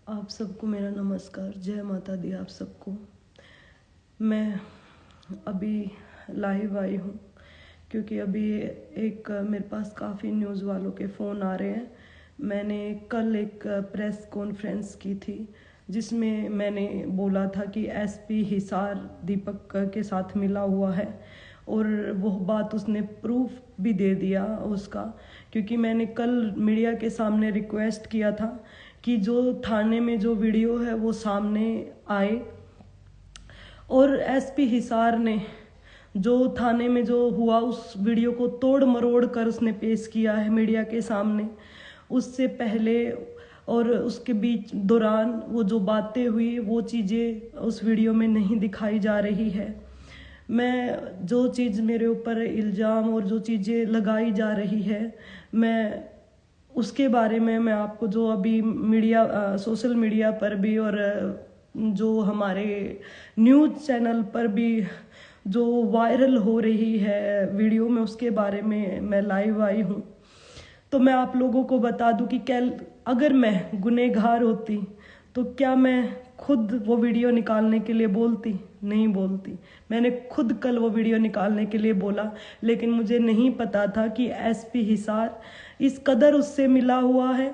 आप सबको मेरा नमस्कार। जय माता दी आप सबको। मैं अभी लाइव आई हूँ क्योंकि अभी एक मेरे पास काफ़ी न्यूज़ वालों के फ़ोन आ रहे हैं। मैंने कल एक प्रेस कॉन्फ्रेंस की थी जिसमें मैंने बोला था कि एसपी हिसार दीपक के साथ मिला हुआ है, और वो बात उसने प्रूफ भी दे दिया उसका, क्योंकि मैंने कल मीडिया के सामने रिक्वेस्ट किया था कि जो थाने में जो वीडियो है वो सामने आए, और एसपी हिसार ने जो थाने में जो हुआ उस वीडियो को तोड़ मरोड़ कर उसने पेश किया है मीडिया के सामने। उससे पहले और उसके बीच दौरान वो जो बातें हुई वो चीज़ें उस वीडियो में नहीं दिखाई जा रही है। मैं जो चीज़ मेरे ऊपर इल्ज़ाम और जो चीज़ें लगाई जा रही है, मैं उसके बारे में मैं आपको जो अभी मीडिया सोशल मीडिया पर भी और जो हमारे न्यूज़ चैनल पर भी जो वायरल हो रही है वीडियो में, उसके बारे में मैं लाइव आई हूँ। तो मैं आप लोगों को बता दूं कि अगर मैं गुनहगार होती तो क्या मैं खुद वो वीडियो निकालने के लिए बोलती? नहीं बोलती। मैंने खुद कल वो वीडियो निकालने के लिए बोला, लेकिन मुझे नहीं पता था कि एसपी हिसार इस कदर उससे मिला हुआ है,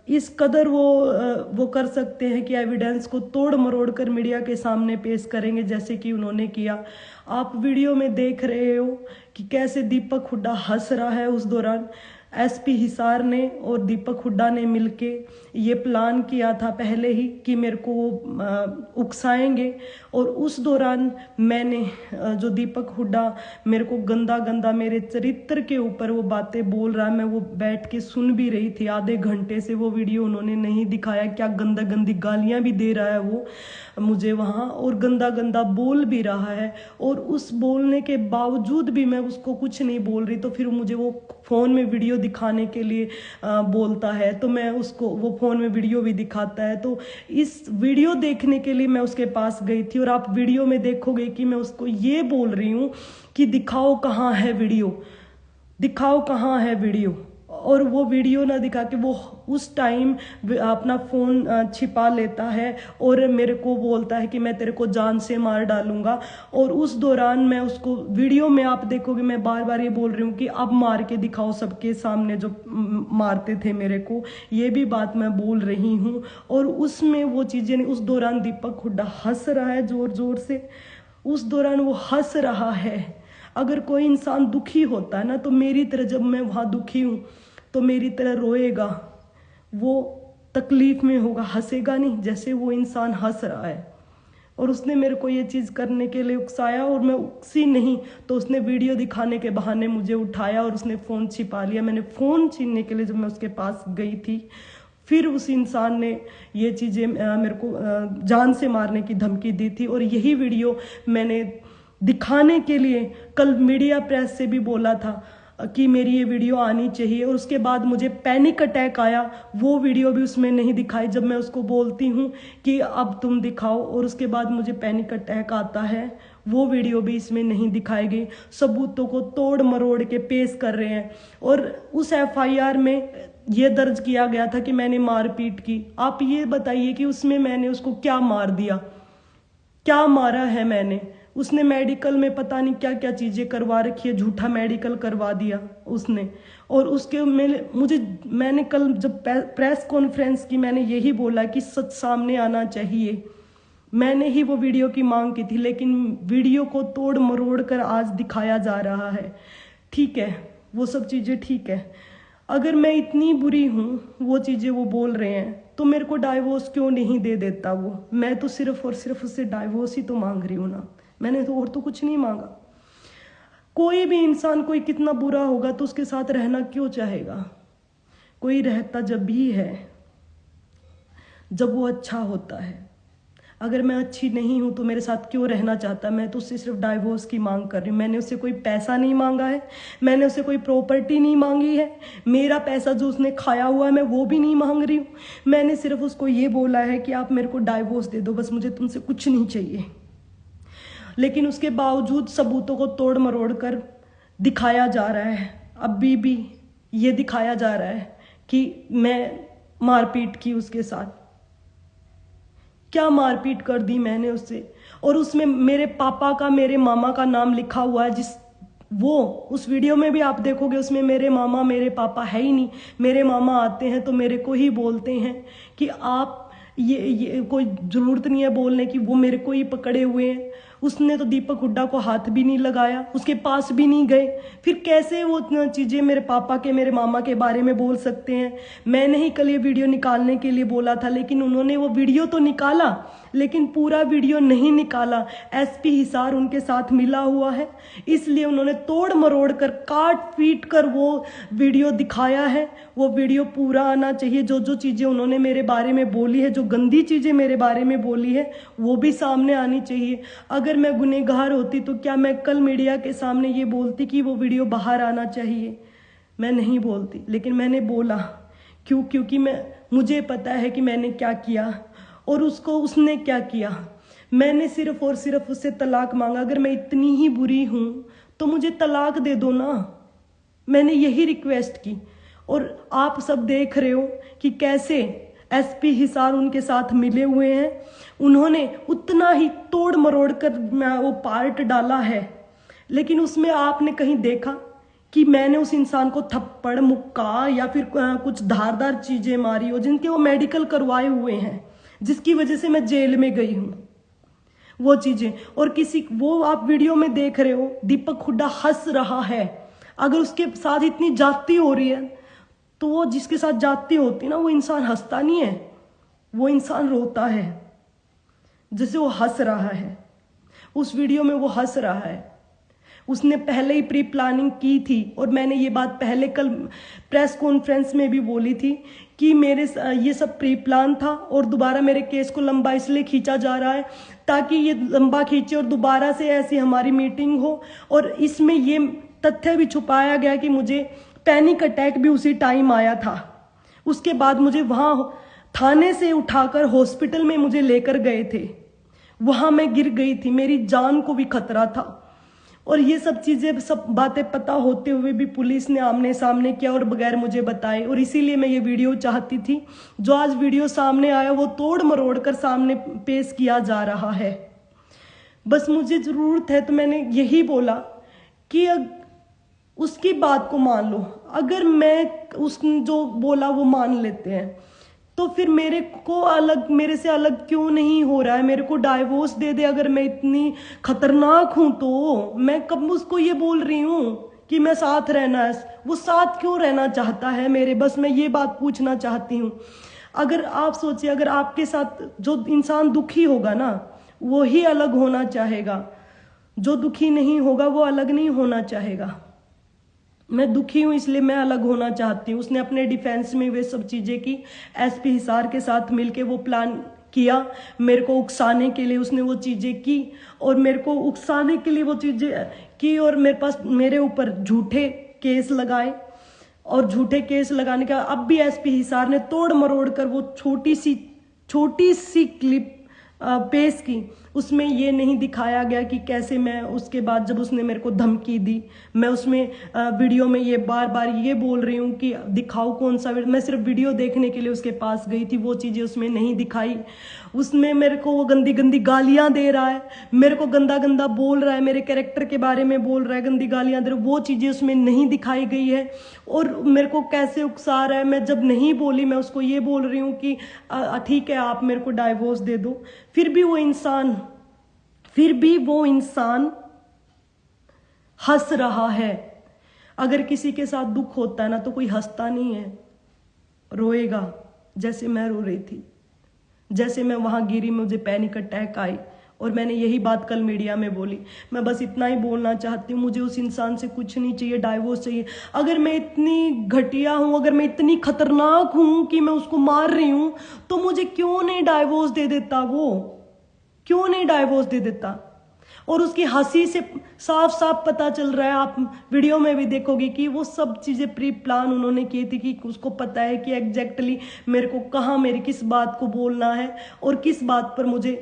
इस कदर वो कर सकते हैं कि एविडेंस को तोड़ मरोड़ कर मीडिया के सामने पेश करेंगे जैसे कि उन्होंने किया। आप वीडियो में देख रहे हो कि कैसे दीपक हुड्डा हंस रहा है। उस दौरान एसपी हिसार ने और दीपक हुड्डा ने मिलके ये प्लान किया था पहले ही कि मेरे को उकसाएंगे, और उस दौरान मैंने जो दीपक हुड्डा मेरे को गंदा गंदा मेरे चरित्र के ऊपर वो बातें बोल रहा है, मैं वो बैठ के सुन भी रही थी। आधे घंटे से वो वीडियो उन्होंने नहीं दिखाया, क्या गंदा गंदी गालियां भी दे रहा है वो मुझे वहाँ, और गंदा गंदा बोल भी रहा है, और उस बोलने के बावजूद भी मैं उसको कुछ नहीं बोल रही। तो फिर मुझे वो फ़ोन में वीडियो दिखाने के लिए बोलता है, तो मैं उसको वो फ़ोन में वीडियो भी दिखाता है। तो इस वीडियो देखने के लिए मैं उसके पास गई थी, और आप वीडियो में देखोगे कि मैं उसको ये बोल रही हूँ कि दिखाओ कहाँ है वीडियो, दिखाओ कहाँ है वीडियो। और वो वीडियो ना दिखा के वो उस टाइम अपना फ़ोन छिपा लेता है और मेरे को बोलता है कि मैं तेरे को जान से मार डालूंगा। और उस दौरान मैं उसको वीडियो में आप देखोगे मैं बार बार ये बोल रही हूँ कि अब मार के दिखाओ सबके सामने जो मारते थे मेरे को, ये भी बात मैं बोल रही हूँ। और उसमें वो चीज़ें नहीं। उस दौरान दीपक हुड्डा हंस रहा है ज़ोर ज़ोर से, उस दौरान वो हंस रहा है। अगर कोई इंसान दुखी होता है ना, तो मेरी तरह जब मैं वहाँ दुखी हूँ तो मेरी तरह रोएगा, वो तकलीफ में होगा, हंसेगा नहीं जैसे वो इंसान हंस रहा है। और उसने मेरे को ये चीज़ करने के लिए उकसाया, और मैं उकसी नहीं तो उसने वीडियो दिखाने के बहाने मुझे उठाया और उसने फ़ोन छिपा लिया। मैंने फ़ोन छीनने के लिए जब मैं उसके पास गई थी, फिर उस इंसान ने ये चीज़ें मेरे को जान से मारने की धमकी दी थी। और यही वीडियो मैंने दिखाने के लिए कल मीडिया प्रेस से भी बोला था कि मेरी ये वीडियो आनी चाहिए, और उसके बाद मुझे पैनिक अटैक आया। वो वीडियो भी उसमें नहीं दिखाई जब मैं उसको बोलती हूँ कि अब तुम दिखाओ, और उसके बाद मुझे पैनिक अटैक आता है। वो वीडियो भी इसमें नहीं दिखाई गई। सबूतों को तोड़ मरोड़ के पेश कर रहे हैं, और उस एफआईआर में ये दर्ज किया गया था कि मैंने मारपीट की। आप ये बताइए कि उसमें मैंने उसको क्या मार दिया, क्या मारा है मैंने? उसने मेडिकल में पता नहीं क्या क्या चीज़ें करवा रखी है, झूठा मेडिकल करवा दिया उसने। और उसके मैंने कल जब प्रेस कॉन्फ्रेंस की, मैंने यही बोला कि सच सामने आना चाहिए। मैंने ही वो वीडियो की मांग की थी, लेकिन वीडियो को तोड़ मरोड़ कर आज दिखाया जा रहा है। ठीक है, वो सब चीज़ें ठीक है। अगर मैं इतनी बुरी हूँ, वो चीज़ें वो बोल रहे हैं, तो मेरे को डाइवोर्स क्यों नहीं दे देता वो? मैं तो सिर्फ और सिर्फ उससे डाइवोर्स ही तो मांग रही हूँ ना, मैंने तो और तो कुछ नहीं मांगा। कोई भी इंसान कोई कितना बुरा होगा तो उसके साथ रहना क्यों चाहेगा? कोई रहता जब भी है जब वो अच्छा होता है। अगर मैं अच्छी नहीं हूँ तो मेरे साथ क्यों रहना चाहता? मैं तो उससे सिर्फ डाइवोर्स की मांग कर रही हूँ। मैंने उससे कोई पैसा नहीं मांगा है, मैंने उससे कोई प्रॉपर्टी नहीं मांगी है, मेरा पैसा जो उसने खाया हुआ है मैं वो भी नहीं मांग रही हूँ। मैंने सिर्फ उसको ये बोला है कि आप मेरे को डाइवोर्स दे दो, बस मुझे तुमसे कुछ नहीं चाहिए। लेकिन उसके बावजूद सबूतों को तोड़ मरोड़ कर दिखाया जा रहा है। अभी भी ये दिखाया जा रहा है कि मैं मारपीट की उसके साथ। क्या मारपीट कर दी मैंने उससे। और उसमें मेरे पापा का, मेरे मामा का नाम लिखा हुआ है, वो उस वीडियो में भी आप देखोगे, उसमें मेरे मामा मेरे पापा है ही नहीं। मेरे मामा आते हैं तो मेरे को ही बोलते हैं कि आप ये कोई ज़रूरत नहीं है बोलने की, वो मेरे को ही पकड़े हुए हैं। उसने तो दीपक हुड्डा को हाथ भी नहीं लगाया, उसके पास भी नहीं गए। फिर कैसे वो चीज़ें मेरे पापा के, मेरे मामा के बारे में बोल सकते हैं। मैंने ही कल ये वीडियो निकालने के लिए बोला था, लेकिन उन्होंने वो वीडियो तो निकाला, लेकिन पूरा वीडियो नहीं निकाला। एसपी हिसार उनके साथ मिला हुआ है, इसलिए उन्होंने तोड़ मरोड़ कर, काट पीट कर वो वीडियो दिखाया है। वो वीडियो पूरा आना चाहिए। जो जो चीज़ें उन्होंने मेरे बारे में बोली है, जो गंदी चीज़ें मेरे बारे में बोली है, वो भी सामने आनी चाहिए। अगर मैं गुनहगार होती तो क्या मैं कल मीडिया के सामने ये बोलती कि वो वीडियो बाहर आना चाहिए? मैं नहीं बोलती, लेकिन मैंने बोला। क्योंकि मुझे पता है कि मैंने क्या किया और उसने क्या किया। मैंने सिर्फ और सिर्फ उससे तलाक मांगा। अगर मैं इतनी ही बुरी हूं तो मुझे तलाक दे दो ना। मैंने यही रिक्वेस्ट की। और आप सब देख रहे हो कि कैसे एसपी हिसार उनके साथ मिले हुए हैं। उन्होंने उतना ही तोड़ मरोड़ कर वो पार्ट डाला है, लेकिन उसमें आपने कहीं देखा कि मैंने उस इंसान को थप्पड़, मुक्का या फिर कुछ धारदार चीजें मारी हो, जिनके वो मेडिकल करवाए हुए हैं, जिसकी वजह से मैं जेल में गई हूं, वो चीजें। और वो आप वीडियो में देख रहे हो, दीपक हुड्डा हंस रहा है। अगर उसके साथ इतनी जाती हो रही है तो वो जिसके साथ जाती होती ना, वो इंसान हंसता नहीं है, वो इंसान रोता है। जैसे वो हंस रहा है, उस वीडियो में वो हंस रहा है। उसने पहले ही प्री प्लानिंग की थी। और मैंने ये बात पहले कल प्रेस कॉन्फ्रेंस में भी बोली थी कि मेरे ये सब प्री प्लान था और दोबारा मेरे केस को लंबा इसलिए खींचा जा रहा है ताकि ये लंबा खींचे और दोबारा से ऐसी हमारी मीटिंग हो। और इसमें ये तथ्य भी छुपाया गया कि मुझे पैनिक अटैक भी उसी टाइम आया था। उसके बाद मुझे वहां थाने से उठाकर हॉस्पिटल में मुझे लेकर गए थे, वहां मैं गिर गई थी, मेरी जान को भी खतरा था। और ये सब चीजें, सब बातें पता होते हुए भी पुलिस ने आमने सामने किया और बगैर मुझे बताए। और इसीलिए मैं ये वीडियो चाहती थी। जो आज वीडियो सामने आया वो तोड़ मरोड़ कर सामने पेश किया जा रहा है। बस मुझे जरूरत है तो मैंने यही बोला कि उसकी बात को मान लो। अगर मैं जो बोला वो मान लेते हैं तो फिर मेरे से अलग क्यों नहीं हो रहा है? मेरे को डाइवोर्स दे दे। अगर मैं इतनी खतरनाक हूं तो मैं कब उसको ये बोल रही हूं कि मैं साथ रहना है। वो साथ क्यों रहना चाहता है मेरे? बस मैं ये बात पूछना चाहती हूँ। अगर आप सोचिए, अगर आपके साथ जो इंसान दुखी होगा ना, वो ही अलग होना चाहेगा। जो दुखी नहीं होगा वो अलग नहीं होना चाहेगा। मैं दुखी हूं इसलिए मैं अलग होना चाहती हूँ। उसने अपने डिफेंस में वे सब चीजें की। एसपी हिसार के साथ मिलके वो प्लान किया, मेरे को उकसाने के लिए उसने वो चीजें की। और मेरे को उकसाने के लिए वो चीजें की और मेरे ऊपर झूठे केस लगाए। और झूठे केस लगाने का अब भी एसपी हिसार ने तोड़ मरोड़ कर वो छोटी सी क्लिप पेश की। उसमें ये नहीं दिखाया गया कि कैसे मैं उसके बाद जब उसने मेरे को धमकी दी, मैं उसमें वीडियो में ये बार बार ये बोल रही हूँ कि दिखाओ कौन सा वीडियो। मैं सिर्फ वीडियो देखने के लिए उसके पास गई थी, वो चीज़ें उसमें नहीं दिखाई। उसमें मेरे को वो गंदी गंदी गालियाँ दे रहा है, मेरे को गंदा गंदा बोल रहा है, मेरे कैरेक्टर के बारे में बोल रहा है, गंदी गालियाँ दे रहा है, वो चीज़ें उसमें नहीं दिखाई गई है। और मेरे को कैसे उकसा रहा है। मैं जब नहीं बोली, मैं उसको ये बोल रही हूँ कि ठीक है आप मेरे को डाइवोर्स दे दो। फिर भी वो इंसान हंस रहा है। अगर किसी के साथ दुख होता है ना तो कोई हंसता नहीं है, रोएगा। जैसे मैं रो रही थी, जैसे मैं वहां गिरी, मुझे पैनिक अटैक आई। और मैंने यही बात कल मीडिया में बोली। मैं बस इतना ही बोलना चाहती हूँ, मुझे उस इंसान से कुछ नहीं चाहिए, डाइवोर्स चाहिए। अगर मैं इतनी घटिया हूँ, अगर मैं इतनी खतरनाक हूँ कि मैं उसको मार रही हूँ, तो मुझे क्यों नहीं डाइवोर्स दे देता? वो क्यों नहीं डाइवोर्स दे देता? और उसकी हंसी से साफ साफ पता चल रहा है, आप वीडियो में भी देखोगे कि वो सब चीज़ें प्री प्लान उन्होंने की थी, कि उसको पता है कि एग्जैक्टली मेरे को कहाँ मेरी किस बात को बोलना है और किस बात पर मुझे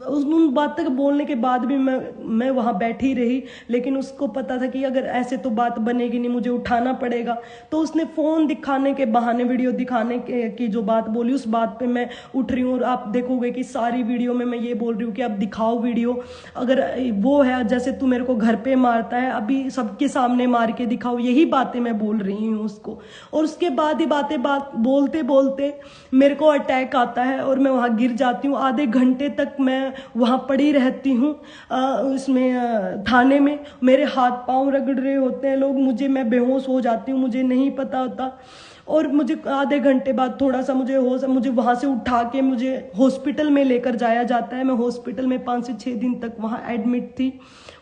उन बात तक बोलने के बाद भी मैं वहाँ बैठी रही, लेकिन उसको पता था कि अगर ऐसे तो बात बनेगी नहीं, मुझे उठाना पड़ेगा। तो उसने फ़ोन दिखाने के बहाने वीडियो दिखाने की जो बात बोली, उस बात पे मैं उठ रही हूँ। और आप देखोगे कि सारी वीडियो में मैं ये बोल रही हूँ कि अब दिखाओ वीडियो, अगर वो है जैसे तू मेरे को घर पे मारता है, अभी सबके सामने मार के दिखाओ, यही बातें मैं बोल रही हूँ उसको। और उसके बाद ही बात बोलते बोलते मेरे को अटैक आता है और मैं वहाँ गिर जाती हूँ। आधे घंटे तक मैं वहाँ पड़ी रहती हूँ उसमें थाने में। मेरे हाथ पाँव रगड़ रहे होते हैं लोग, मैं बेहोश हो जाती हूँ, मुझे नहीं पता होता। और मुझे आधे घंटे बाद थोड़ा सा मुझे वहाँ से उठा के मुझे हॉस्पिटल में लेकर जाया जाता है। मैं हॉस्पिटल में 5 से 6 दिन तक वहाँ एडमिट थी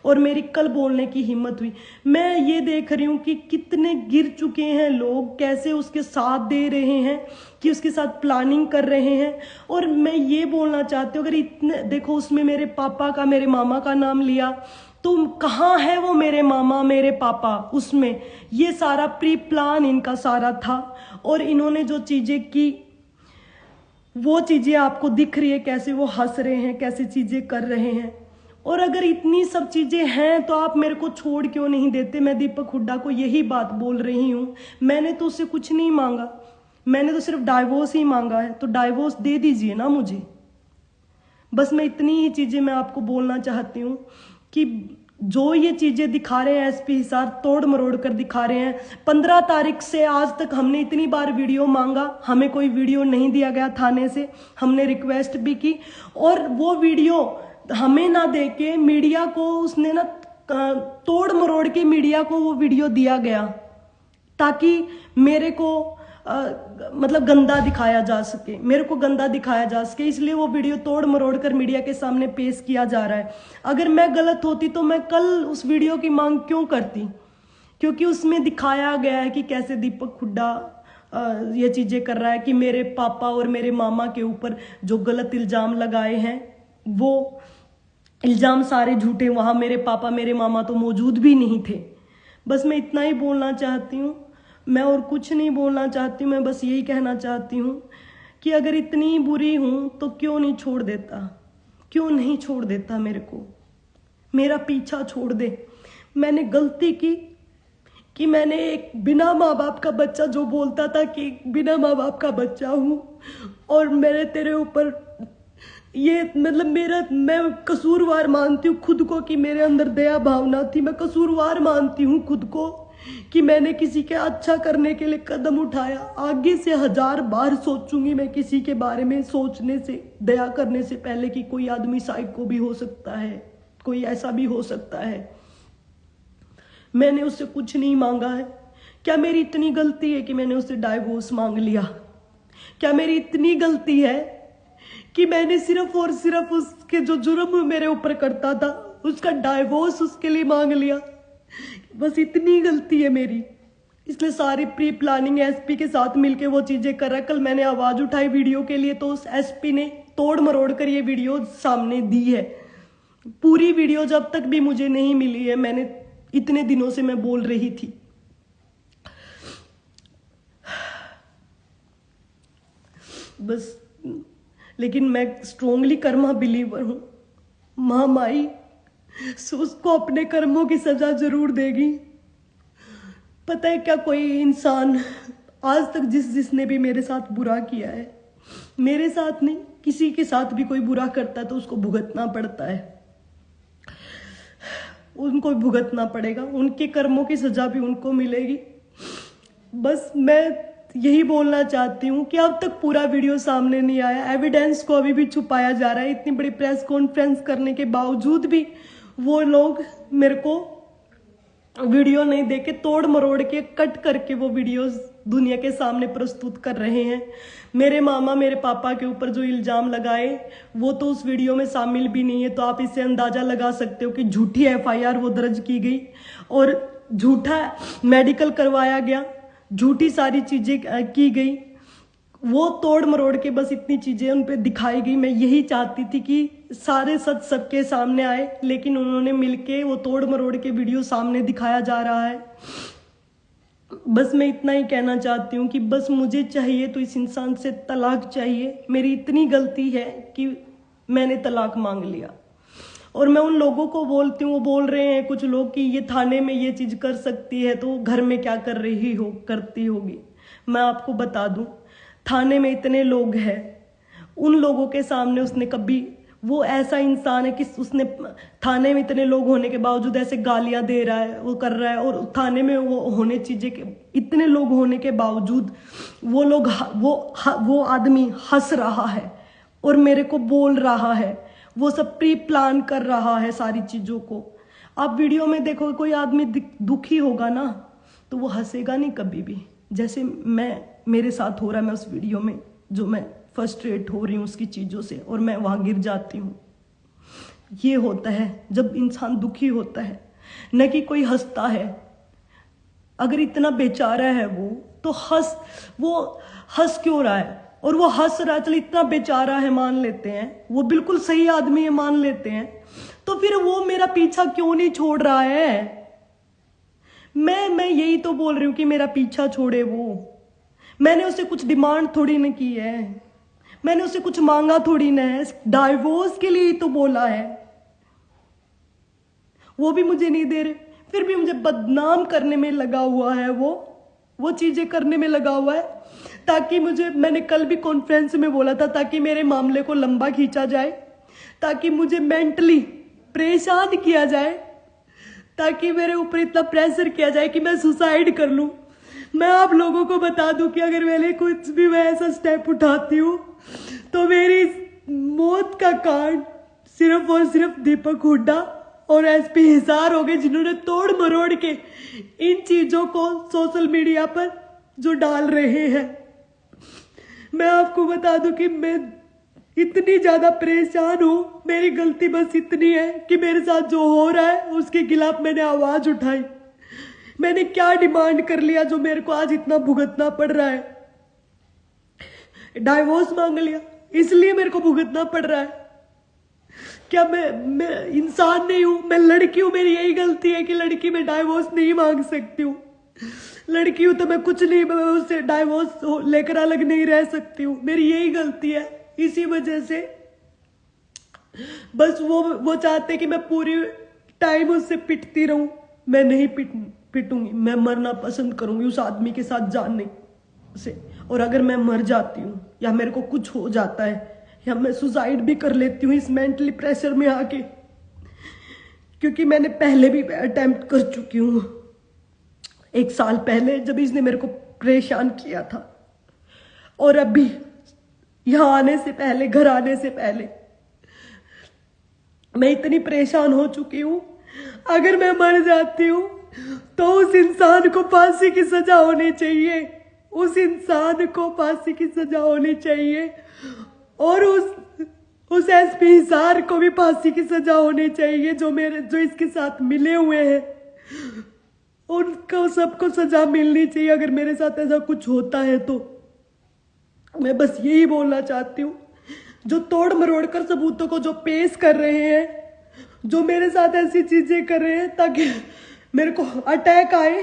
और मेरी कल बोलने की हिम्मत हुई। मैं ये देख रही हूँ कि कितने गिर चुके हैं लोग, कैसे उसके साथ दे रहे हैं, कि उसके साथ प्लानिंग कर रहे हैं। और मैं ये बोलना चाहती हूँ, अगर इतने देखो उसमें मेरे पापा का, मेरे मामा का नाम लिया, तो कहाँ है वो मेरे मामा मेरे पापा? उसमें ये सारा प्री प्लान इनका सारा था। और इन्होंने जो चीजें की वो चीजें आपको दिख रही है, कैसे वो हंस रहे हैं, कैसे चीजें कर रहे हैं। और अगर इतनी सब चीजें हैं तो आप मेरे को छोड़ क्यों नहीं देते? मैं दीपक हुड्डा को यही बात बोल रही हूँ। मैंने तो उससे कुछ नहीं मांगा, मैंने तो सिर्फ डाइवोर्स ही मांगा है, तो डाइवोर्स दे दीजिए ना मुझे। बस मैं इतनी ही चीजें मैं आपको बोलना चाहती हूँ कि जो ये चीजें दिखा रहे हैं एसपी हिसार, तोड़ मरोड़ कर दिखा रहे हैं। 15 तारीख से आज तक हमने इतनी बार वीडियो मांगा, हमें कोई वीडियो नहीं दिया गया थाने से। हमने रिक्वेस्ट भी की और वो वीडियो हमें ना दे के मीडिया को उसने ना तोड़ मरोड़ के मीडिया को वो वीडियो दिया गया, ताकि मेरे को मतलब गंदा दिखाया जा सके, मेरे को गंदा दिखाया जा सके। इसलिए वो वीडियो तोड़ मरोड़ कर मीडिया के सामने पेश किया जा रहा है। अगर मैं गलत होती तो मैं कल उस वीडियो की मांग क्यों करती? क्योंकि उसमें दिखाया गया है कि कैसे दीपक हुड्डा ये चीजें कर रहा है, कि मेरे पापा और मेरे मामा के ऊपर जो गलत इल्जाम लगाए हैं वो इल्जाम सारे झूठे। वहां मेरे पापा मेरे मामा तो मौजूद भी नहीं थे। बस मैं इतना ही बोलना चाहती हूँ, मैं और कुछ नहीं बोलना चाहती। मैं बस यही कहना चाहती हूँ कि अगर इतनी बुरी हूँ तो क्यों नहीं छोड़ देता, क्यों नहीं छोड़ देता मेरे को, मेरा पीछा छोड़ दे। मैंने गलती की कि मैंने एक बिना माँ बाप का बच्चा जो बोलता था कि बिना माँ बाप का बच्चा हूँ, और मैंने तेरे ऊपर ये मतलब मैं कसूरवार मानती हूँ खुद को कि मेरे अंदर दया भावना थी। मैं कसूरवार मानती हूँ खुद को कि मैंने किसी के अच्छा करने के लिए कदम उठाया। आगे से 1000 बार सोचूंगी मैं किसी के बारे में सोचने से, दया करने से पहले, कि कोई आदमी साइको भी हो सकता है, कोई ऐसा भी हो सकता है। मैंने उससे कुछ नहीं मांगा है। क्या मेरी इतनी गलती है कि मैंने उससे डाइवोर्स मांग लिया? क्या मेरी इतनी गलती है कि मैंने सिर्फ और सिर्फ उसके जो जुर्म मेरे ऊपर करता था उसका डाइवोर्स उसके लिए मांग लिया? बस इतनी गलती है मेरी। इसलिए सारी प्री प्लानिंग एसपी के साथ मिलके वो चीजें कर रहा है। कल मैंने आवाज उठाई वीडियो के लिए तो उस एसपी ने तोड़ मरोड़ कर ये वीडियो सामने दी है। पूरी वीडियो जब तक भी मुझे नहीं मिली है, मैंने इतने दिनों से मैं बोल रही थी। बस, लेकिन मैं स्ट्रोंगली कर्मा बिलीवर हूं। महामाई उसको अपने कर्मों की सजा जरूर देगी। पता है क्या, कोई इंसान आज तक जिसने भी मेरे साथ बुरा किया है, मेरे साथ नहीं किसी के साथ भी कोई बुरा करता है तो उसको भुगतना पड़ता है, उनको भुगतना पड़ेगा, उनके कर्मों की सजा भी उनको मिलेगी। बस मैं यही बोलना चाहती हूँ कि अब तक पूरा वीडियो सामने नहीं आया, एविडेंस को अभी भी छुपाया जा रहा है। इतनी बड़ी प्रेस कॉन्फ्रेंस करने के बावजूद भी वो लोग मेरे को वीडियो नहीं देके तोड़ मरोड़ के कट करके वो वीडियोस दुनिया के सामने प्रस्तुत कर रहे हैं। मेरे मामा मेरे पापा के ऊपर जो इल्जाम लगाए वो तो उस वीडियो में शामिल भी नहीं है। तो आप इससे अंदाजा लगा सकते हो कि झूठी एफआईआर वो दर्ज की गई और झूठा मेडिकल करवाया गया, झूठी सारी चीजें की गई। वो तोड़ मरोड़ के बस इतनी चीजें उन पे दिखाई गई। मैं यही चाहती थी कि सारे सच सबके सामने आए, लेकिन उन्होंने मिलके वो तोड़ मरोड़ के वीडियो सामने दिखाया जा रहा है। बस मैं इतना ही कहना चाहती हूँ कि बस मुझे चाहिए तो इस इंसान से तलाक चाहिए। मेरी इतनी गलती है कि मैंने तलाक मांग लिया। और मैं उन लोगों को बोलती हूँ, वो बोल रहे हैं कुछ लोग कि ये थाने में ये चीज कर सकती है तो घर में क्या कर रही हो, करती होगी। मैं आपको बता दूं, थाने में इतने लोग हैं, उन लोगों के सामने उसने कभी, वो ऐसा इंसान है कि उसने थाने में इतने लोग होने के बावजूद ऐसे गालियां दे रहा है, वो कर रहा है, और थाने में वो होने चीजें के इतने लोग होने के बावजूद वो लोग वो आदमी हंस रहा है और मेरे को बोल रहा है, वो सब प्री प्लान कर रहा है सारी चीजों को। आप वीडियो में देखो, कोई आदमी दुखी होगा ना तो वो हंसेगा नहीं कभी भी, जैसे मेरे साथ हो रहा है। मैं उस वीडियो में जो मैं फ्रस्ट्रेट हो रही हूँ उसकी चीजों से, और मैं वहां गिर जाती हूँ। ये होता है जब इंसान दुखी होता है, न कि कोई हंसता है। अगर इतना बेचारा है वो तो वो हंस क्यों रहा है? और वो हंस रहा है, चल इतना बेचारा है मान लेते हैं, वो बिल्कुल सही आदमी है मान लेते हैं, तो फिर वो मेरा पीछा क्यों नहीं छोड़ रहा है? मैं यही तो बोल रही हूँ कि मेरा पीछा छोड़े वो। मैंने उसे कुछ डिमांड थोड़ी न की है, मैंने उसे कुछ मांगा थोड़ी ना है, डाइवोर्स के लिए ही तो बोला है। वो भी मुझे नहीं दे रहे, फिर भी मुझे बदनाम करने में लगा हुआ है, वो चीजें करने में लगा हुआ है ताकि मैंने कल भी कॉन्फ्रेंस में बोला था, ताकि मेरे मामले को लंबा खींचा जाए, ताकि मुझे मेंटली परेशान किया जाए, ताकि मेरे ऊपर इतना प्रेशर किया जाए कि मैं सुसाइड कर लूं। मैं आप लोगों को बता दूं कि अगर मैंने कुछ भी मैं ऐसा स्टेप उठाती हूँ तो मेरी मौत का कारण सिर्फ और सिर्फ दीपक हुड्डा और एसपी हिसार हो गए, जिन्होंने तोड़ मरोड़ के इन चीजों को सोशल मीडिया पर जो डाल रहे हैं। मैं आपको बता दूं कि मैं इतनी ज्यादा परेशान हूं। मेरी गलती बस इतनी है कि मेरे साथ जो हो रहा है उसके खिलाफ मैंने आवाज उठाई। मैंने क्या डिमांड कर लिया जो मेरे को आज इतना भुगतना पड़ रहा है? डाइवोर्स मांग लिया इसलिए मेरे को भुगतना पड़ रहा है? क्या मैं इंसान नहीं हूं? मैं लड़की हूं, मेरी यही गलती है कि लड़की में डाइवोर्स नहीं मांग सकती हूँ। लड़की हूं तो मैं कुछ नहीं, मैं उससे डाइवोर्स लेकर अलग नहीं रह सकती हूँ। मेरी यही गलती है, इसी वजह से बस वो चाहते कि मैं पूरी टाइम उससे पिटती रहूं। मैं नहीं पिटूंगी, मैं मरना पसंद करूंगी उस आदमी के साथ जानने से। और अगर मैं मर जाती हूँ या मेरे को कुछ हो जाता है या मैं सुसाइड भी कर लेती हूँ इस मेंटली प्रेशर में आके, क्योंकि मैंने पहले भी अटेम्प्ट कर चुकी हूँ 1 साल पहले जब इसने मेरे को परेशान किया था, और अभी यहाँ आने से पहले, घर आने से पहले मैं इतनी परेशान हो चुकी हूँ। अगर मैं मर जाती हूँ तो उस इंसान को फांसी की सजा होनी चाहिए, उस इंसान को फांसी की सजा होनी चाहिए, और उस एसपी हिसार को भी फांसी की सजा होनी चाहिए जो इसके साथ मिले हुए हैं। उनको सबको सजा मिलनी चाहिए अगर मेरे साथ ऐसा कुछ होता है तो। मैं बस यही बोलना चाहती हूँ, जो तोड़ मरोड़ कर सबूतों को जो पेश कर रहे हैं, जो मेरे साथ ऐसी चीजें कर रहे हैं ताकि मेरे को अटैक आए,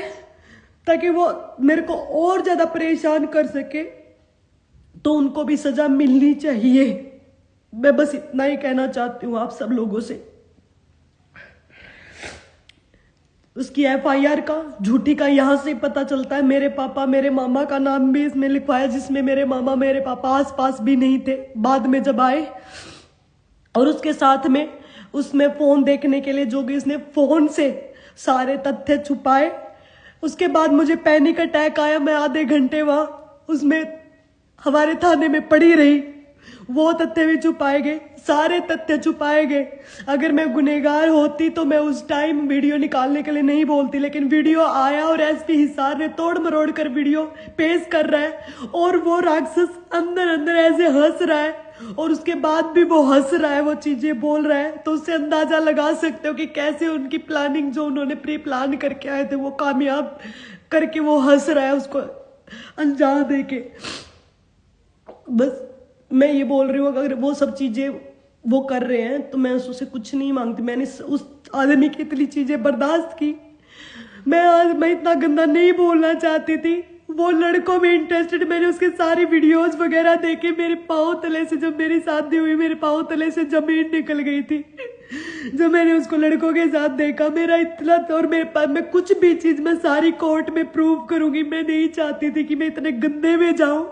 ताकि वो मेरे को और ज्यादा परेशान कर सके, तो उनको भी सजा मिलनी चाहिए। मैं बस इतना ही कहना चाहती हूँ आप सब लोगों से। उसकी एफआईआर का झूठी का यहां से पता चलता है। मेरे पापा, मेरे मामा का नाम भी इसमें लिखवाया, जिसमें मेरे मामा, मेरे पापा आसपास भी नहीं थे बाद में जब आए। और उसके साथ में उसमें फोन देखने के लिए जो भी इसने फोन से सारे तथ्य छुपाए। उसके बाद मुझे पैनिक अटैक आया, मैं आधे घंटे वहां उसमें हमारे थाने में पड़ी रही। वो तथ्य भी छुपाए गए, सारे तथ्य छुपाए गए। अगर मैं गुनहगार होती तो मैं उस टाइम वीडियो निकालने के लिए नहीं बोलती, लेकिन वीडियो आया और एसपी हिसार ने तोड़ मरोड़ कर वीडियो पेश कर रहा है, और वो राक्षस अंदर अंदर ऐसे हंस रहा है, और उसके बाद भी वो हंस रहा है, वो चीजें बोल रहा है। तो उससे अंदाजा लगा सकते हो कि कैसे उनकी प्लानिंग जो उन्होंने प्री प्लान करके आए थे वो कामयाब करके वो हंस रहा है उसको अंजाम देके। बस मैं ये बोल रही हूँ, अगर वो सब चीजें वो कर रहे हैं तो मैं उससे कुछ नहीं मांगती। मैंने उस आदमी की इतनी चीजें बर्दाश्त की। मैं इतना गंदा नहीं बोलना चाहती थी। वो लड़कों में इंटरेस्टेड, मैंने उसके सारी वीडियोस वगैरह देखे। मेरे पाँव तले से, जब मेरी शादी हुई, मेरे पाँव तले से जमीन निकल गई थी जब मैंने उसको लड़कों के साथ देखा। मेरा इतना, और मेरे पास, मैं कुछ भी चीज मैं सारी कोर्ट में प्रूव करूंगी। मैं नहीं चाहती थी कि मैं इतने गंदे में जाऊं,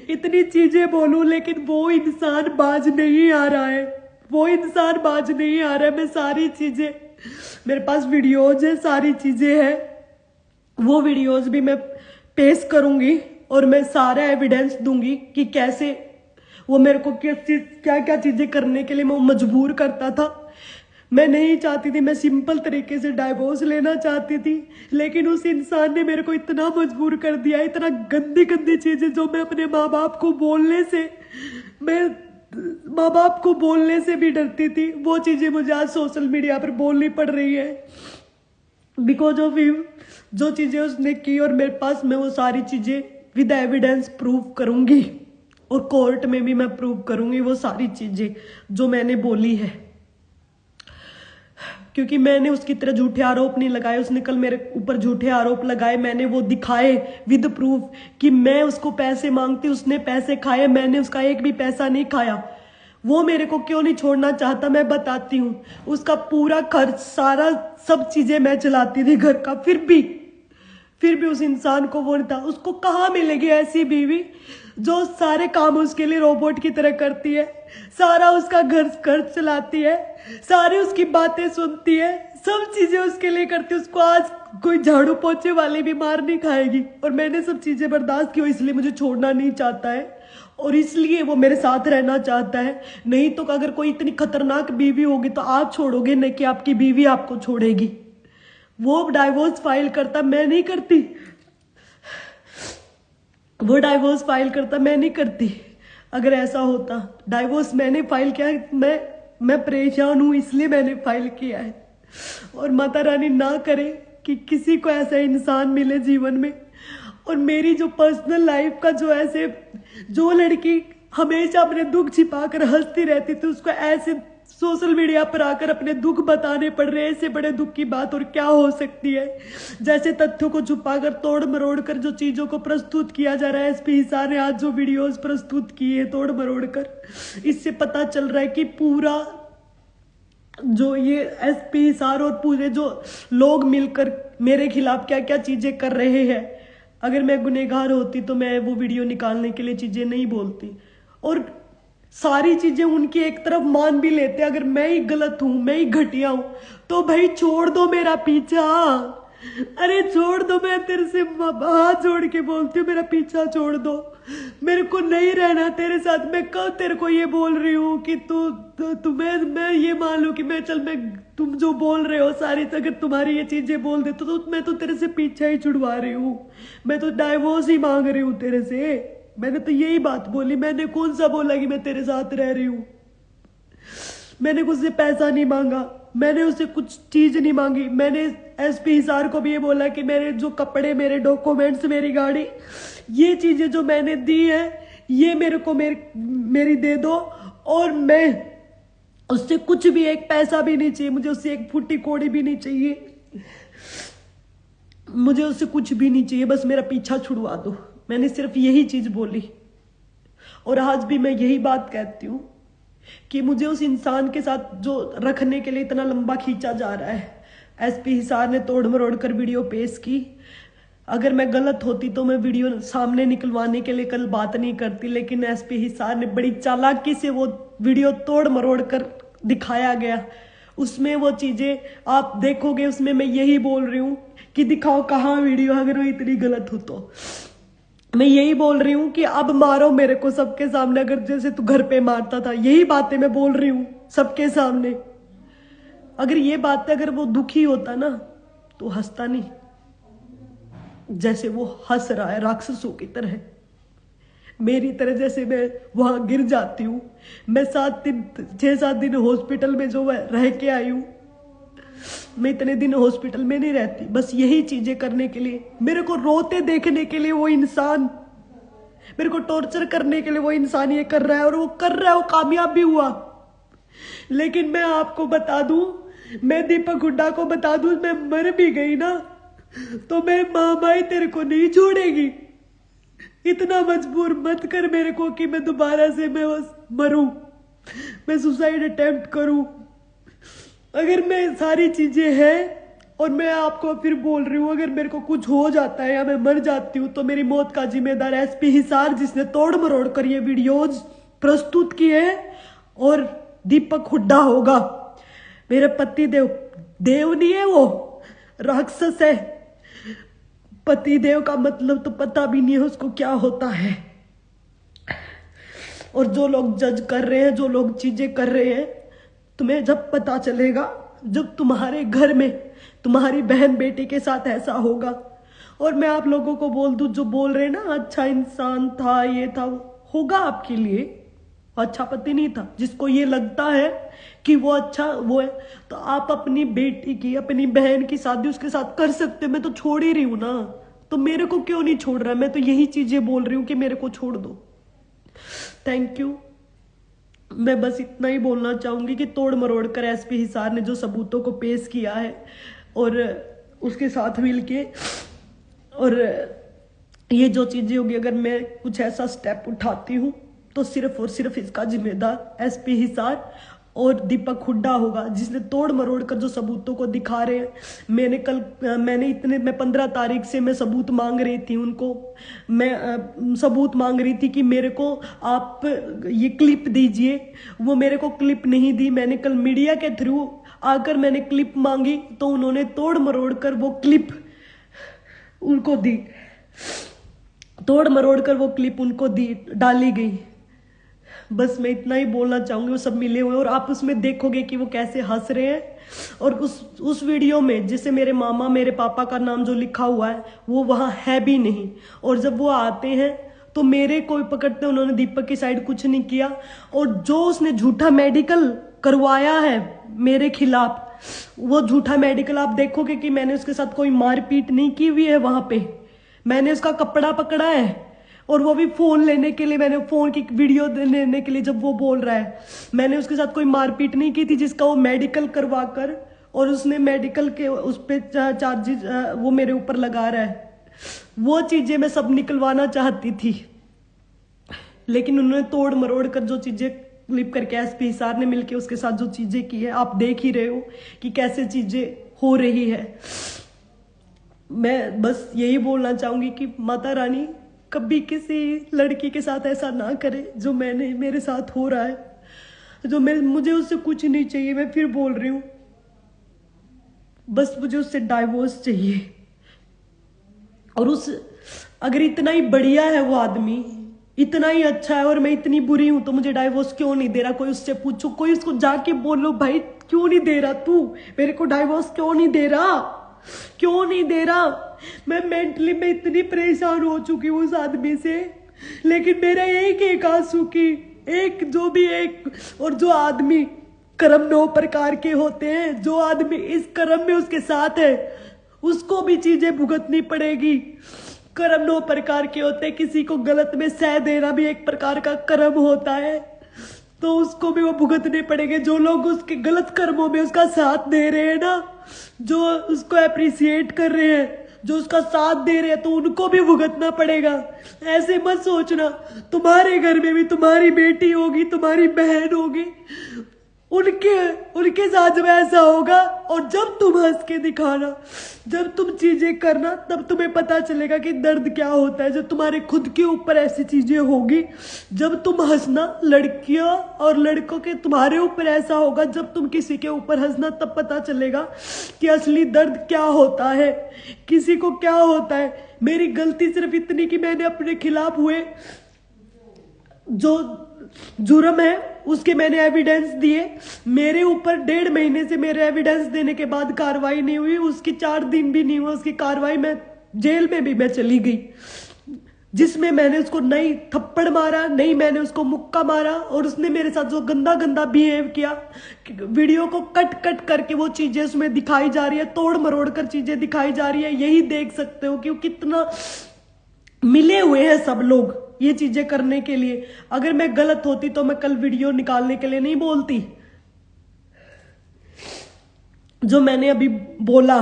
इतनी चीजें बोलूं, लेकिन वो इंसान बाज नहीं आ रहा है। वो इंसान बाज नहीं आ रहा है। मैं सारी चीजें, मेरे पास वीडियोज है, सारी चीजें हैं, वो वीडियोज भी मैं पेश करूंगी और मैं सारा एविडेंस दूंगी कि कैसे वो मेरे को क्या क्या चीजें करने के लिए वो मजबूर करता था। मैं नहीं चाहती थी, मैं सिंपल तरीके से डाइवोर्स लेना चाहती थी, लेकिन उस इंसान ने मेरे को इतना मजबूर कर दिया, इतना गंदी गंदी चीजें जो मैं अपने माँ बाप को बोलने से, मैं माँ बाप को बोलने से भी डरती थी, वो चीजें मुझे आज सोशल मीडिया पर बोलनी पड़ रही है बिकॉज ऑफ हिम। जो चीजें उसने की और मेरे पास, मैं वो सारी चीजें विद एविडेंस प्रूव करूंगी और कोर्ट में भी मैं प्रूव करूंगी वो सारी चीजें जो मैंने बोली है, क्योंकि मैंने उसकी तरह झूठे आरोप नहीं लगाए। उसने कल मेरे ऊपर झूठे आरोप लगाए, मैंने वो दिखाए विद प्रूफ कि मैं उसको पैसे मांगती, उसने पैसे खाए, मैंने उसका एक भी पैसा नहीं खाया। वो मेरे को क्यों नहीं छोड़ना चाहता मैं बताती हूँ। उसका पूरा खर्च, सारा सब चीजें मैं चलाती थी घर का, फिर भी उस इंसान को वो नहीं था। उसको कहाँ मिलेगी ऐसी बीवी जो सारे काम उसके लिए रोबोट की तरह करती है, सारा उसका घर खर्च चलाती है, सारी उसकी बातें सुनती है, सब चीजें उसके लिए करती है। उसको आज कोई झाड़ू पोछे वाली भी मार नहीं खाएगी। और मैंने सब चीजें बर्दाश्त की, इसलिए मुझे छोड़ना नहीं चाहता है और इसलिए वो मेरे साथ रहना चाहता है। नहीं तो अगर कोई इतनी खतरनाक बीवी होगी तो आप छोड़ोगे, नहीं कि आपकी बीवी आपको छोड़ेगी। वो डाइवोर्स फाइल करता, मैं नहीं करती। वो डाइवोर्स फाइल करता, मैं नहीं करती। अगर ऐसा होता, डाइवोर्स मैंने फाइल किया, मैं परेशान हूं इसलिए मैंने फाइल किया है। और माता रानी ना करे कि किसी को ऐसा इंसान मिले जीवन में। और मेरी जो पर्सनल लाइफ का जो लड़की हमेशा अपने दुख छिपाकर हंसती रहती थी, उसको ऐसे सोशल मीडिया पर आकर अपने दुख बताने पड़ रहे हैं। इससे बड़े दुख की बात और क्या हो सकती है। जैसे तथ्यों को छुपाकर, तोड़ मरोड़ कर जो चीजों को प्रस्तुत किया जा रहा है, एसपी हिसार ने आज जो वीडियोस प्रस्तुत किए तोड़ मरोड़ कर, इससे पता चल रहा है कि पूरा जो ये एसपी हिसार और पूरे जो लोग मिलकर मेरे खिलाफ क्या क्या चीजें कर रहे हैं। अगर मैं गुनहगार होती तो मैं वो वीडियो निकालने के लिए चीजें नहीं बोलती। और सारी चीजें उनकी एक तरफ मान भी लेते, अगर मैं ही गलत हूं, मैं ही घटिया हूं, तो भाई छोड़ दो मेरा पीछा। अरे छोड़ दो, मैं तेरे से हाथ जोड़ के बोलती हूँ, मेरा पीछा छोड़ दो। मेरे को नहीं रहना तेरे साथ। मैं कब तेरे को ये बोल रही हूँ कि तुम्हें मैं ये मान लूं कि मैं तुम जो बोल रहे हो सारी, अगर तुम्हारी ये चीजें बोल दे तो मैं तो तेरे से पीछा ही छुड़वा रही हूँ। मैं तो डाइवोर्स ही मांग रही हूँ तेरे से। मैंने तो यही बात बोली। मैंने कौन सा बोला कि मैं तेरे साथ रह रही हूँ। मैंने उससे पैसा नहीं मांगा, मैंने उससे कुछ चीज नहीं मांगी। मैंने एसपी हिसार को भी ये बोला कि मेरे जो कपड़े, मेरे डॉक्यूमेंट्स, मेरी गाड़ी, ये चीजें जो मैंने दी है, ये मेरे को मेरी दे दो। और मैं उससे कुछ भी, एक पैसा भी नहीं चाहिए मुझे, उससे एक फुट्टी कोड़ी भी नहीं चाहिए, मुझे उससे कुछ भी नहीं चाहिए, बस मेरा पीछा छुड़वा दो। मैंने सिर्फ यही चीज बोली। और आज भी मैं यही बात कहती हूँ कि मुझे उस इंसान के साथ जो रखने के लिए इतना लंबा खींचा जा रहा है। एसपी हिसार ने तोड़ मरोड़ कर वीडियो पेश की। अगर मैं गलत होती तो मैं वीडियो सामने निकलवाने के लिए कल बात नहीं करती, लेकिन एसपी हिसार ने बड़ी चालाकी से वो वीडियो तोड़ मरोड़ कर दिखाया गया। उसमें वो चीजें आप देखोगे, उसमें मैं यही बोल रही हूँ कि दिखाओ कहाँ वीडियो, अगर वो इतनी गलत हो तो। मैं यही बोल रही हूँ कि अब मारो मेरे को सबके सामने, अगर जैसे तू घर पे मारता था। यही बातें मैं बोल रही हूँ सबके सामने। अगर ये बातें, अगर वो दुखी होता ना तो हंसता नहीं, जैसे वो हंस रहा है राक्षसों की तरह, मेरी तरह। जैसे मैं वहां गिर जाती हूँ। मैं 6-7 दिन हॉस्पिटल में जो रह के आई हूँ, मैं इतने दिन हॉस्पिटल में नहीं रहती, बस यही चीजें करने के लिए, मेरे को रोते देखने के लिए वो इंसान मेरे को टॉर्चर करने के लिए वो इंसान ये कर रहा है, और वो कर रहा है, वो कामयाब भी हुआ। लेकिन मैं आपको बता दूं, मैं दीपक हुड्डा को बता दूं, मैं मर भी गई ना तो मेरी माई तेरे को नहीं छोड़ेगी। इतना मजबूर मत कर मेरे को कि मैं दोबारा से मैं मरूं, मैं सुसाइड अटेम्प्ट करूं। अगर मैं सारी चीजें हैं, और मैं आपको फिर बोल रही हूं, अगर मेरे को कुछ हो जाता है या मैं मर जाती हूं तो मेरी मौत का जिम्मेदार एसपी हिसार, जिसने तोड़ मरोड़ कर ये वीडियोज प्रस्तुत किए हैं, और दीपक हुड्डा होगा। मेरे पति देव, देव नहीं है वो, राक्षस है। पति देव का मतलब तो पता भी नहीं है उसको क्या होता है। और जो लोग जज कर रहे हैं, जो लोग चीजें कर रहे हैं, तुम्हें जब पता चलेगा, जब तुम्हारे घर में तुम्हारी बहन बेटी के साथ ऐसा होगा। और मैं आप लोगों को बोल दूं, जो बोल रहे हैं ना अच्छा इंसान था, ये था, होगा आपके लिए अच्छा पति नहीं था। जिसको ये लगता है कि वो अच्छा वो है, तो आप अपनी बेटी की, अपनी बहन की शादी उसके साथ कर सकते। मैं तो छोड़ ही रही हूं ना, तो मेरे को क्यों नहीं छोड़ रहा? मैं तो यही चीजें बोल रही हूं कि मेरे को छोड़ दो। Thank you. मैं बस इतना ही बोलना चाहूंगी कि तोड़ मरोड़ कर एसपी हिसार ने जो सबूतों को पेश किया है, और उसके साथ मिलके, और ये जो चीजें होगी, अगर मैं कुछ ऐसा स्टेप उठाती हूँ तो सिर्फ और सिर्फ इसका जिम्मेदार एसपी हिसार और दीपक हुड्डा होगा, जिसने तोड़ मरोड़ कर जो सबूतों को दिखा रहे हैं। मैं 15 तारीख से मैं सबूत मांग रही थी उनको। मैं सबूत मांग रही थी कि मेरे को आप ये क्लिप दीजिए। वो मेरे को क्लिप नहीं दी। मैंने कल मीडिया के थ्रू आकर मैंने क्लिप मांगी, तो उन्होंने तोड़ मरोड़ कर वो क्लिप उनको दी। तोड़ मरोड़ कर वो क्लिप उनको दी, डाली गई। बस मैं इतना ही बोलना चाहूंगी। वो सब मिले हुए, और आप उसमें देखोगे कि वो कैसे हंस रहे हैं। और उस वीडियो में जैसे मेरे मामा, मेरे पापा का नाम जो लिखा हुआ है वो वहां है भी नहीं। और जब वो आते हैं तो मेरे को पकड़ते, उन्होंने दीपक की साइड कुछ नहीं किया। और जो उसने झूठा मेडिकल करवाया है मेरे खिलाफ, वो झूठा मेडिकल आप देखोगे कि मैंने उसके साथ कोई मारपीट नहीं की हुई है। वहां पे मैंने उसका कपड़ा पकड़ा है, और वो भी फोन लेने के लिए, मैंने फोन की वीडियो लेने के लिए। जब वो बोल रहा है मैंने उसके साथ कोई मारपीट नहीं की थी, जिसका वो मेडिकल करवा कर, और उसने मेडिकल के उस पे चार्जेस वो मेरे ऊपर लगा रहा है। वो चीजें मैं सब निकलवाना चाहती थी, लेकिन उन्होंने तोड़ मरोड़ कर जो चीजें क्लिप करके एसपी हिसार ने मिलकर उसके साथ जो चीजें की है, आप देख ही रहे हो कि कैसे चीजें हो रही है। मैं बस यही बोलना चाहूंगी कि माता रानी कभी किसी लड़की के साथ ऐसा ना करे जो मेरे साथ हो रहा है। मुझे उससे कुछ नहीं चाहिए, मैं फिर बोल रही हूं, बस मुझे उससे डाइवोर्स चाहिए। और अगर इतना ही बढ़िया है वो आदमी, इतना ही अच्छा है, और मैं इतनी बुरी हूं, तो मुझे डाइवोर्स क्यों नहीं दे रहा? कोई उससे पूछो, कोई उसको जाके बोलो, भाई क्यों नहीं दे रहा तू मेरे को डाइवोर्स? क्यों नहीं दे रहा? क्यों नहीं दे रहा? मैं मेंटली में इतनी परेशान हो चुकी हूँ उस आदमी से। लेकिन मेरा एक आंसू की और जो आदमी कर्म 9 प्रकार के होते हैं, जो आदमी इस कर्म में उसके साथ है उसको भी चीजें भुगतनी पड़ेगी। कर्म 9 प्रकार के होते हैं। किसी को गलत में सह देना भी एक प्रकार का कर्म होता है, तो उसको भी वो भुगतने पड़ेंगे। जो लोग उसके गलत कर्मों में उसका साथ दे रहे हैं ना, जो उसको अप्रिसिएट कर रहे हैं, जो उसका साथ दे रहे हैं, तो उनको भी भुगतना पड़ेगा। ऐसे मत सोचना तुम्हारे घर में भी तुम्हारी बेटी होगी, तुम्हारी बहन होगी, उनके साथ जब ऐसा होगा, और जब तुम हंस के दिखाना, जब तुम चीजें करना, तब तुम्हें पता चलेगा कि दर्द क्या होता है। जब तुम्हारे खुद के ऊपर ऐसी चीजें होगी, जब तुम हंसना, लड़कियों और लड़कों के तुम्हारे ऊपर ऐसा होगा, जब तुम किसी के ऊपर हंसना, तब पता चलेगा कि असली दर्द क्या होता है, किसी को क्या होता है। मेरी गलती सिर्फ इतनी कि मैंने अपने खिलाफ हुए जो जुर्म है उसके मैंने एविडेंस दिए। मेरे ऊपर 1.5 महीने से मेरे एविडेंस देने के बाद कार्रवाई नहीं हुई। उसकी 4 दिन भी नहीं हुआ उसकी कार्रवाई। मैं जेल में भी मैं चली गई, जिसमें मैंने उसको नहीं थप्पड़ मारा, नहीं मैंने उसको मुक्का मारा, और उसने मेरे साथ जो गंदा गंदा बिहेव किया, वीडियो को कट कट करके वो चीजें उसमें दिखाई जा रही है, तोड़ मरोड़ कर चीजें दिखाई जा रही है। यही देख सकते हो कि कितना मिले हुए हैं सब लोग। ये चीजें करने के लिए। अगर मैं गलत होती तो मैं कल वीडियो निकालने के लिए नहीं बोलती। जो मैंने अभी बोला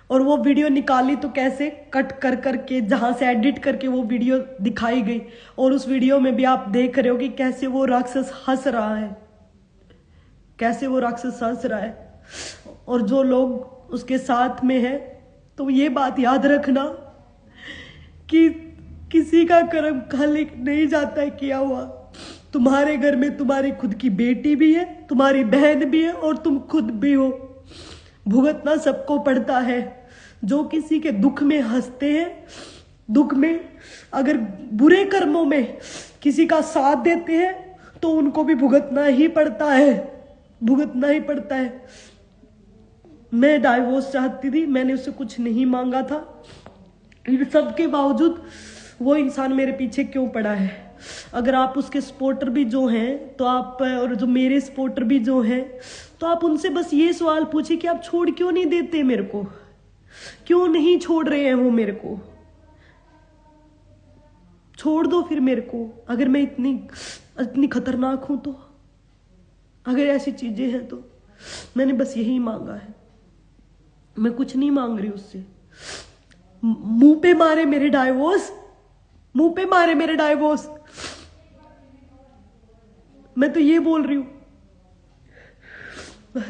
और वो वीडियो निकाली तो कैसे कट कर करके जहां से एडिट करके वो वीडियो दिखाई गई, और उस वीडियो में भी आप देख रहे हो कि कैसे वो राक्षस हंस रहा है, कैसे वो राक्षस हंस रहा है। और जो लोग उसके साथ में है, तो ये बात याद रखना कि किसी का कर्म खाली नहीं जाता है किया हुआ। तुम्हारे घर में तुम्हारी खुद की बेटी भी है, तुम्हारी बहन भी है, और तुम खुद भी हो। भुगतना सबको पड़ता है। जो किसी के दुख में हंसते हैं, दुख में अगर बुरे कर्मों में किसी का साथ देते हैं, तो उनको भी भुगतना ही पड़ता है, भुगतना ही पड़ता है। मैं डाइवोर्स चाहती थी, मैंने उससे कुछ नहीं मांगा था। इन सब के बावजूद वो इंसान मेरे पीछे क्यों पड़ा है? अगर आप उसके सपोर्टर भी जो हैं, तो आप, और जो मेरे सपोर्टर भी जो हैं, तो आप उनसे बस ये सवाल पूछिए कि आप छोड़ क्यों नहीं देते मेरे को, क्यों नहीं छोड़ रहे हैं वो मेरे को? छोड़ दो फिर मेरे को। अगर मैं इतनी खतरनाक हूं तो, अगर ऐसी चीजें हैं तो मैंने बस यही मांगा है, मैं कुछ नहीं मांग रही उससे। मुंह पे मारे मेरे डाइवोर्स, मुंह पे मारे मेरे डाइवोर्स, मैं तो ये बोल रही हूं।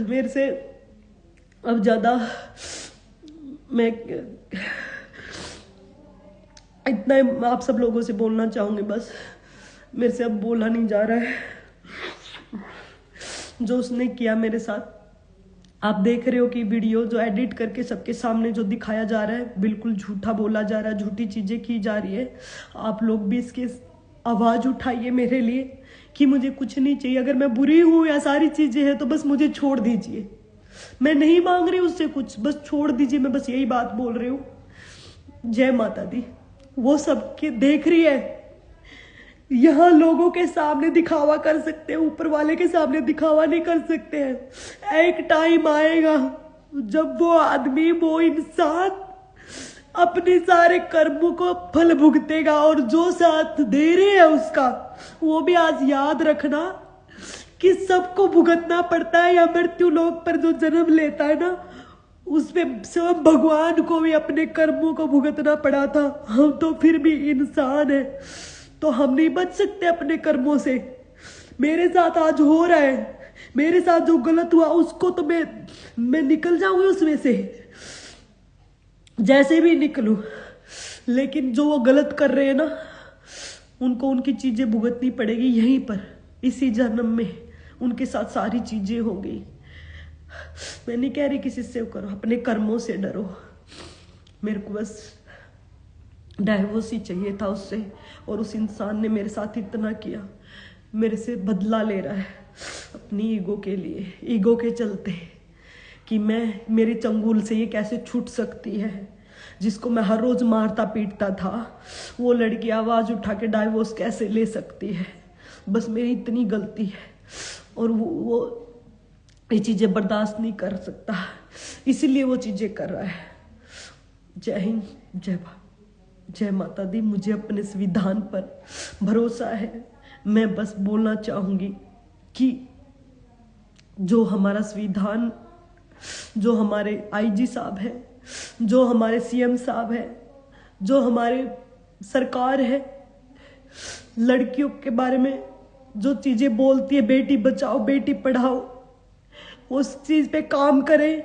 मेरे से अब ज्यादा मैं इतना आप सब लोगों से बोलना चाहूंगी, बस मेरे से अब बोला नहीं जा रहा है। जो उसने किया मेरे साथ, आप देख रहे हो कि वीडियो जो एडिट करके सबके सामने जो दिखाया जा रहा है, बिल्कुल झूठा बोला जा रहा है, झूठी चीजें की जा रही है। आप लोग भी इसकी आवाज उठाइए मेरे लिए कि मुझे कुछ नहीं चाहिए। अगर मैं बुरी हूं या सारी चीजें हैं तो बस मुझे छोड़ दीजिए। मैं नहीं मांग रही उससे कुछ, बस छोड़ दीजिए। मैं बस यही बात बोल रही हूं। जय माता दी। वो सबके देख रही है, यहाँ लोगों के सामने दिखावा कर सकते हैं, ऊपर वाले के सामने दिखावा नहीं कर सकते हैं। एक टाइम आएगा जब वो आदमी, वो इंसान अपने सारे कर्मों को फल भुगतेगा, और जो साथ दे रहे हैं उसका, वो भी आज याद रखना कि सबको भुगतना पड़ता है। या मृत्यु लोक पर जो जन्म लेता है ना, उसमें सब भगवान को भी अपने कर्मों को भुगतना पड़ा था। हम तो फिर भी इंसान है, तो हम नहीं बच सकते अपने कर्मों से। मेरे साथ आज हो रहा है, मेरे साथ जो गलत हुआ उसको तो मैं निकल जाऊंगी उसमें से, जैसे भी निकलूं। लेकिन जो वो गलत कर रहे हैं ना, उनको उनकी चीजें भुगतनी पड़ेगी यहीं पर, इसी जन्म में उनके साथ सारी चीजें होंगी। मैं नहीं कह रही किसी से करो, अपने कर्मों से डरो। मेरे को बस डाइवोर्स ही चाहिए था उससे, और उस इंसान ने मेरे साथ इतना किया, मेरे से बदला ले रहा है अपनी ईगो के लिए, ईगो के चलते, कि मेरे चंगुल से ये कैसे छूट सकती है। जिसको मैं हर रोज मारता पीटता था, वो लड़की आवाज उठा के डाइवोर्स कैसे ले सकती है? बस मेरी इतनी गलती है, और वो ये चीजें बर्दाश्त नहीं कर सकता, इसीलिए वो चीजें कर रहा है। जय हिंद, जय माता दी। मुझे अपने संविधान पर भरोसा है। मैं बस बोलना चाहूंगी कि जो हमारा संविधान, जो हमारे आईजी साहब है, जो हमारे सीएम साहब है, जो हमारे सरकार है, लड़कियों के बारे में जो चीजें बोलती है, बेटी बचाओ बेटी पढ़ाओ, उस चीज पे काम करें।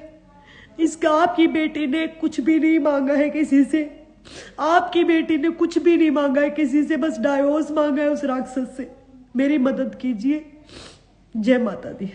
इसका आपकी बेटी ने कुछ भी नहीं मांगा है किसी से, आपकी बेटी ने कुछ भी नहीं मांगा है किसी से, बस डाइवोर्स मांगा है उस राक्षस से। मेरी मदद कीजिए। जय माता दी।